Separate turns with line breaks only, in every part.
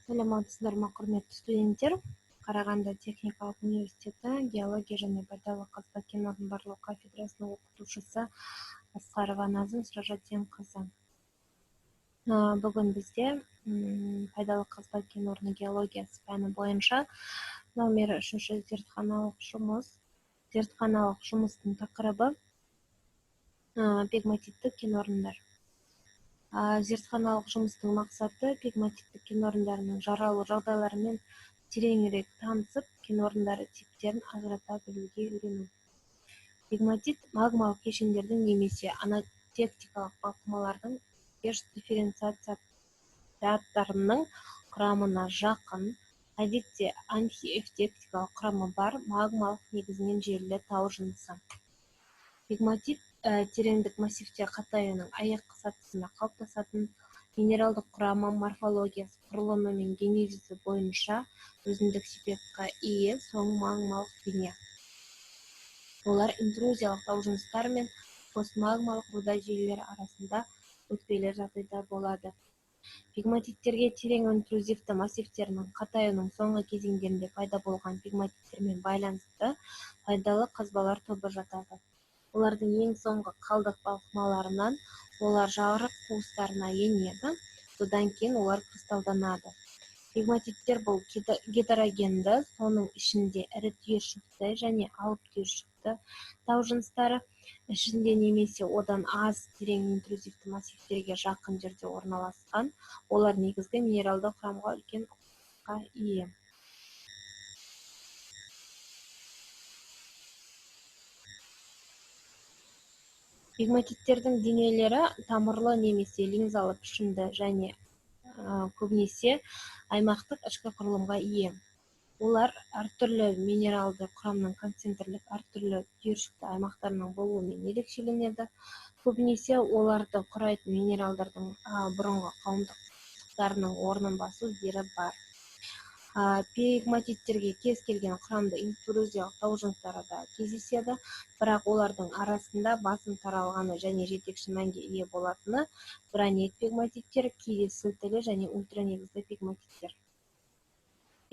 Саламатсыздарбы, құрметті студенттер. Қарағанды техникалық университеті геология және пайдалы қазба кен орнын барлау кафедрасының оқытушысы Асқарова Назым Сражатенқызы. Бүгін бізде пайдалы қазба кен орны геологиясы пәні бойынша номер 3 зертханалық жұмыстың тақырыбы пегматитті кен орындар. Зертханалық жұмыстың мақсаты пегматитті кен орындарының жаралу жағдайларымен тереңірек танысып, кен орындары типтерін ажырата білуге үйрену. Пегматит магмалық кешендердің немесе анатектикалық балқымалардың пеш дифференциацияларының құрамына жақын, әдетте антиэвтектикалық құрамы бар магмалық негізінен желілі тау жынысы. Пегматит тереңдік массивте қатаюының аяқ сатысында қалыптасатын минералдық құрамы, морфологиясы, құрылымы мен генезисі бойынша өзіндік сипатқа ие соң магмалық дене. Олар интрузиялық тау жыныстары мен постмагмалық руда желілері арасында өтпелі жағдайда болады. Пегматиттерге терең интрузивті массивтерінің қатаюының соңғы кезеңдерінде пайда болған пегматиттермен байланысты пайдалы қазбалар тобы жатады. Олардың ең соңғы қалдық балқымаларынан олар жарық қуыстарына енеді, содан кейін олар кристалданады. Пегматиттер бұл гетерогенді, соның ішінде ірі түйіршікті және алып түйіршікті тау жыныстары ішінде немесе одан аз терең интрузивті массивтерге жақын жерде орналасқан, олар негізгі минералды құрамға үлкен ұқсастыққа ие. Пегматиттердің денелері тамырлы немесе линзалы пішімді және көбінесе аймақтық ішкі құрылымға ие. Олар әртүрлі минералды құрамның концентрлік әртүрлі түйіршікті аймақтарының болуымен ерекшеленеді. Көбінесе оларды құрайтын минералдардың бұрынғы қауымдастықтарының орнын басу іздері бар. Пегматиттерге кез келген құрамды интрузиялық тау жыныстары да кездеседі, бірақ олардың арасында басым таралғаны және жетекші мәнге ие болатыны гранит пегматиттер, кейде сілтілі және ультранегізді пегматиттер.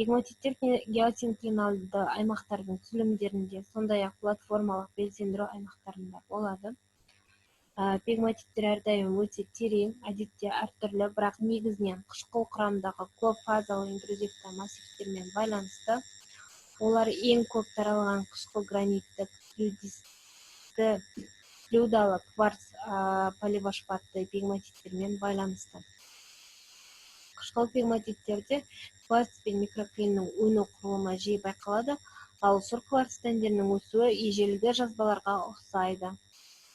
Пегматиттер геосинклиналды аймақтардың түзілімдерінде, сондай-ақ платформалық белсендіру аймақтарында болады. Пегматиттер әрдайым өте терең, әдетте әртүрлі, бірақ негізінен қышқыл құрамдағы көп фазалы интрузивті массивтермен байланысты. Олар ең көп таралған қышқыл граниттік, флюдалы кварц поливашпатты пегматиттермен байланысты. Қышқыл пегматиттерде кварц пен микроклиннің өну құрылымы жиі байқалады, ал сұр кварц дәндерінің өсуі ежелгі жазбаларға ұқсайды.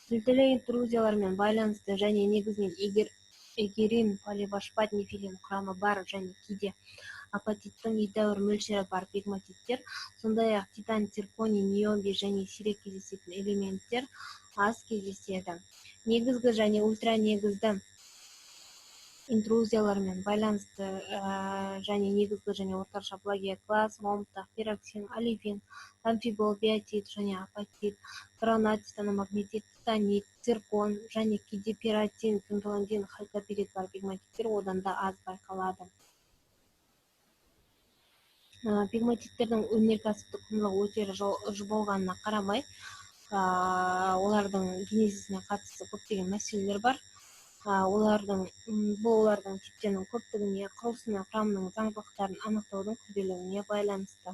Сілтілі интрузиялармен байланысты және негізінен эгерин, поливашпат, нефилин құрамы бар және кейде апатиттің едәуір мөлшері бар пегматиттер, сондай-ақ титан, цирконий, ниоби және сирек кездесетін элементтер аз кездеседі. Негізгі және ультранегізді интрузиялармен байланысты және негізгі және орташа плагиоклаз, момтах, пироксин, оливин, амфибол, биотит және апатит, гранат, титаномагнетит, титанит, циркон және кейде пиратин, пенталандин, халькопирит бар пегматиттер одан да аз байқалады. Пегматиттердің өнеркәсіптік құндылығы өте болғанына қарамай, олардың генезисіне қатысты көптеген мәселелер бар. Бұл олардың типтерінің көптігіне, құрылысының құрамының заңдылықтарын анықтаудың күрделілігіне байланысты.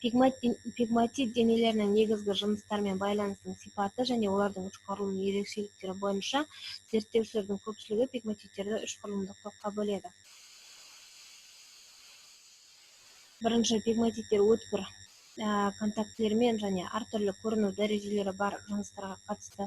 Пегматит денелерінің негізгі жыныстармен байланысының сипаты және олардың үш құрылымның ерекшеліктері бойынша зерттеушілердің көпшілігі пегматиттерді үш құрылымдық топқа бөледі. Бірінші, пегматиттер өткір контактілермен және әртүрлі көріну дәрежелері бар жыныстарға қатысты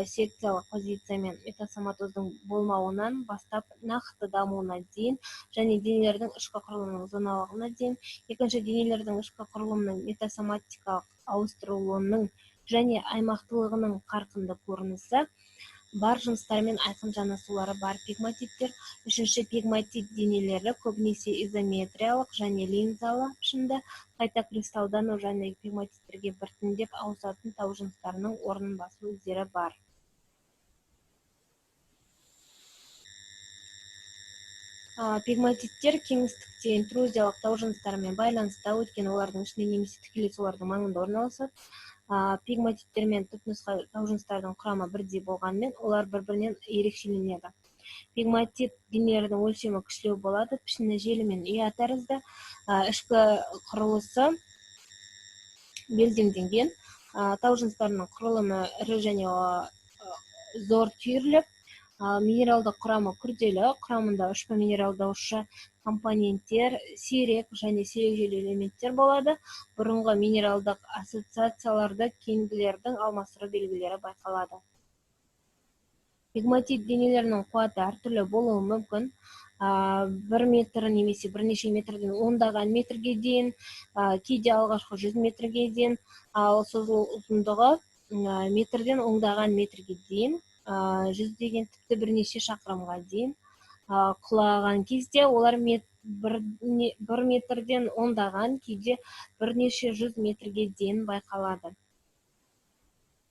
секциялық позициямен метасоматоздың болмауынан бастап нақты дамуына дейін және денелердің ішкі құрылымының зоналығына дейін. Екінші, денелердің ішкі құрылымының метасоматикалық ауыстырылуының және аймақтылығының қарқынды көрінісі бар жыныстармен айқын жанасулары бар пегматиттер. Үшінші, пегматит денелері көбінесе изометриялық және линзалы пішімді қайта кристалдану және пегматиттерге біртіндеп ауысатын тау жыныстарының орнын басу іздері бар. Пегматиттер кеңістікте интрузиялық тау жыныстарымен байланыста, өйткені олардың ішінде немесе тікелей солардың маңында орналасады. Пегматиттер мен түпнұсқа тау жыныстардың құрамы бірдей болғанымен, олар бір-бірінен ерекшеленеді. Пегматит денелердің өлшемі кішілеу болады, пішіні желі мен ұя тәрізді, ішкі құрылысы белдемденген, тау жыныстарының құрылымы ірі және зор түйірлік, минералдық құрамы күрделі, құрамында үшпа минералдаушы компоненттер, сирек және сирек элементтер болады. Бұрынғы минералдық ассоциацияларды кейінгілердің алмастыру белгілері байқалады. Пегматит денелерінің қуаты әртүрлі болуы мүмкін. 1 метр немесе бірнеше метрден ондаған метрге дейін, кейде алғашқы 100 метрге дейін, ал созылу ұзындығы метрден ондаған метрге дейін, жүздеген тіпті бірнеше шақырымға дейін. Құлаған кезде олар 1 метрден ондаған, кейде бірнеше 100 метрге дейін байқалады.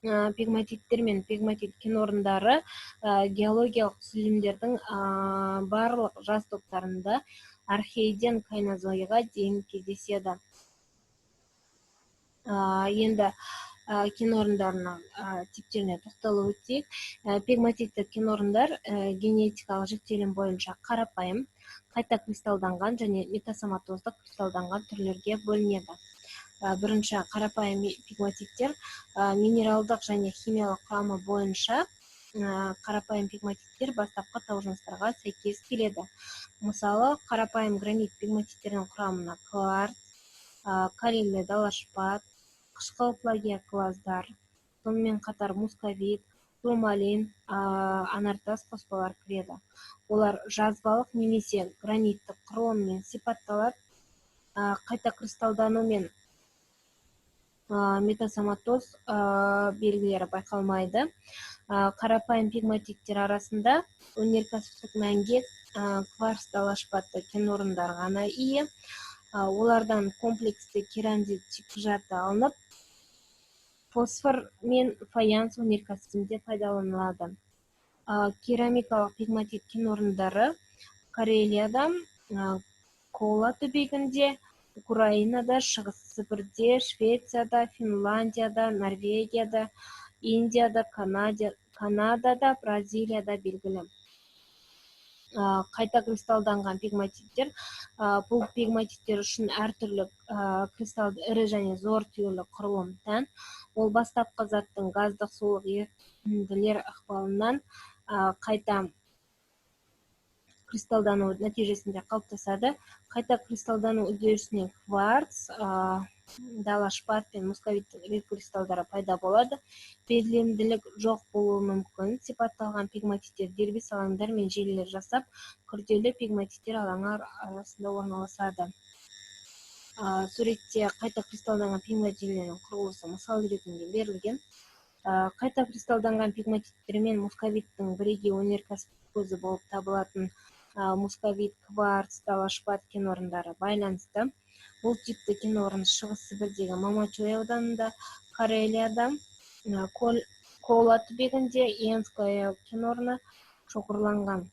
Пегматиттер мен пегматит кенорындары геологиялық түзілімдердің барлық жас топтарында архейден кайнозойға дейін кездеседі. Енді кенорындарының типтеріне тоқталып өтейік. Пегматитті кенорындар генетикалық жіктелім бойынша қарапайым, қайта кристалданған және метасоматоздық кристалданған түрлерге бөлінеді. Бірінші қарапайым пегматиттер минералдық және химиялық құрамы бойынша қарапайым пегматиттер бастапқы тау жыныстарға сәйкес келеді. Мысалы, қарапайым гранит пегматиттердің құрамына кварц, карелі далашпат, қышқыл плагиоклаздар, сонымен қатар мусковит, турмалин, анартас қоспалар кіреді. Олар жазбалық немесе граниттік құрылыммен сипатталады, қайта кристалданумен метасоматоз белгілері байқалмайды. Қарапайым пегматиттер арасында өнеркәсіптік мәнге кварц далашпатты кенорындар ғана ие. Олардан комплексті керамзит жаты алынып, фосфор мен фаянс өнеркәсібінде пайдаланылады. Керамикалық пегматит кенорындары Карелияда, Кола түбегінде, Украинада, Шығыс Сібірде, Швецияда, Финляндияда, Норвегияда, Индияда, Канадада, Бразилияда белгілі. Қайта кристалданған пегматиттер, бұл пегматиттер үшін әртүрлі кристалды ірі және зор түйірлі құрылым тән. Ол бастапқы заттың газдық суық ерітінділер ықпалынан қайта кристалдану нәтижесінде қалыптасады. Қайта кристалдану үдерісінен кварц, далашпат пен мусковит кристалдары пайда болады. Белгіленділік жоқ болуы мүмкін. Сипатталған пегматиттер дербес алаңдар мен желілер жасап, күрделі пегматиттер алаңы арасында орналасады. Суретте қайта кристалданған пегматиттердің құрылысы мысал ретінде берілген. Қайта кристалданған пегматиттер мен мусковиттің бірегей өнеркәсіптік көзі болып табылатын мусковит, кварц, далашпат кенорындары байланысты. Бұл типті кенорын Шығыс Сібірдегі Мамачуй ауданында, Карелияда, Кола түбегінде Енская кенорыны шоғырланған.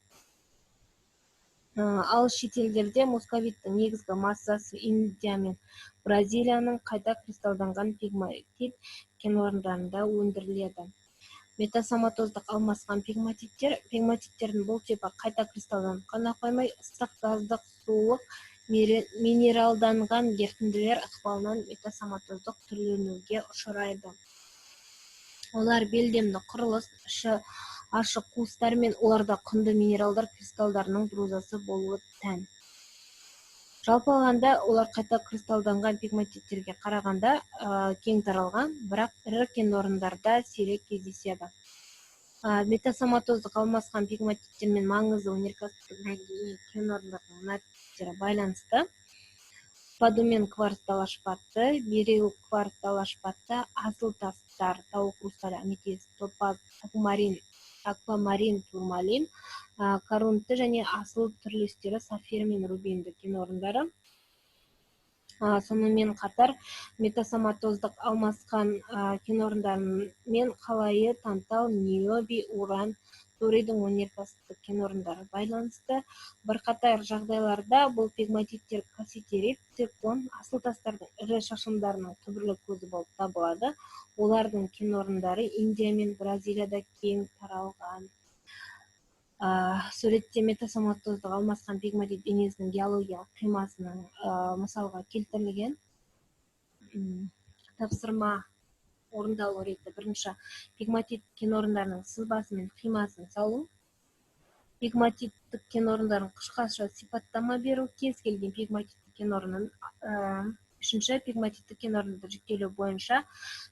Ал шетелдерде мусковиттің негізгі массасы Индия мен Бразилияның қайта кристалданған пегматит кенорындарында өндіріледі. Метасоматоздық алмасқан пегматиттердің бұл типі қайта кристалданып қана қоймай, ыстық, газдық, суық, минералданған ерітінділер ықпалынан метасоматоздық түрленуге ұшырайды. Олар белдемді құрылыс, іші ашық қуыстар мен оларда құнды минералдар кристалдарының друзасы болуы тән. Жалпы алғанда, олар қайта кристалданған пегматиттерге қарағанда кең таралған, бірақ ірі кенорындарда сирек кездеседі. Метасоматоздық алмасқан пегматиттермен маңызды өнеркәсіптік мәнге кенорындардың нәтижелері байланысты. Спадумен кварц далашпатты, берил кварц далашпатты, асыл тастар, тау хрусталь, аметист, топаз, аквамарин, турмалин, корунты және асыл түрлестері сафир мен рубинді кенорындары. Сонымен қатар метасоматоздық алмасқан кенорындармен қалайы, тантал, ниоби, уран, Торийдин өнеркәсиптик кен орундары байланысты. Бир катар жагдайларда бул пегматиттер касситерит, циркон, асыл тастардын ири шашымдарынын түбүрлүк көзү болуп табылады. Улардын кен орундары Индия менен Бразилияда кең таралган. Сүрөттө метасоматоздук алмаскан пегматит денесинин геологиялык кыймасынын мисалга келтирилген. Тапсырма орундалуу ирети биринчи пегматит кен орундарынын сызбасы менен кыймасын салуу. Пегматиттик кен орундарын кыскача сипаттама берүү. Кез келген пегматиттик кен орунун үшүнчү пегматиттик кен орундар жиктелүү боюнча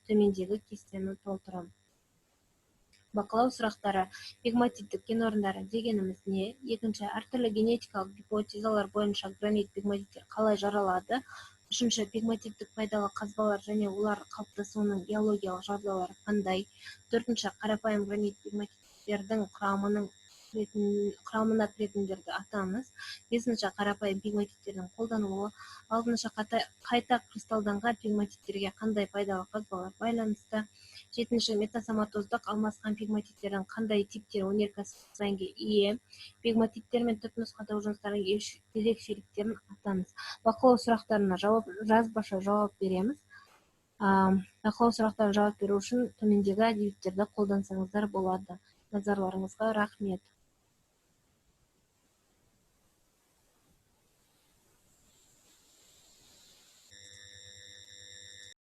төмөндөгү кестени толтурам. Бакылоо сурактары. Пегматиттик кен орундары дегенimiz эмне? Экинчи, ар түрдүү генетикалык гипотезалар боюнча гранит пегматиттер калай жаралады? Үчүнчү, пегматиттик пайдалуу казбалар жана улар калыптасуунун геологиялык жагдайлары кандай? Төртүнчү, карапайым гранит пегматиттердин курамына киретиндерди атаңыз. Бешинчи, карапайым пегматиттердин колдонулу. Алтынчы, кайта кристаллданган пегматиттерге кандай пайдалуу казбалар байланышты. Жетинчи, метасоматоздук алмаскан пегматиттердин кандай типтери өнеркәсип мааңга ээ? Пегматиттер менен түпнускада ужунтуктардын ерекшеликтерин атаңыз. Бакылоо сурактарына жазбаша жооп беребиз. Бакылоо сурактарына жооп берүү үчүн төмөндөгү адебиттерди колдонсоңуздар болот. Назарларыңызга рахмет.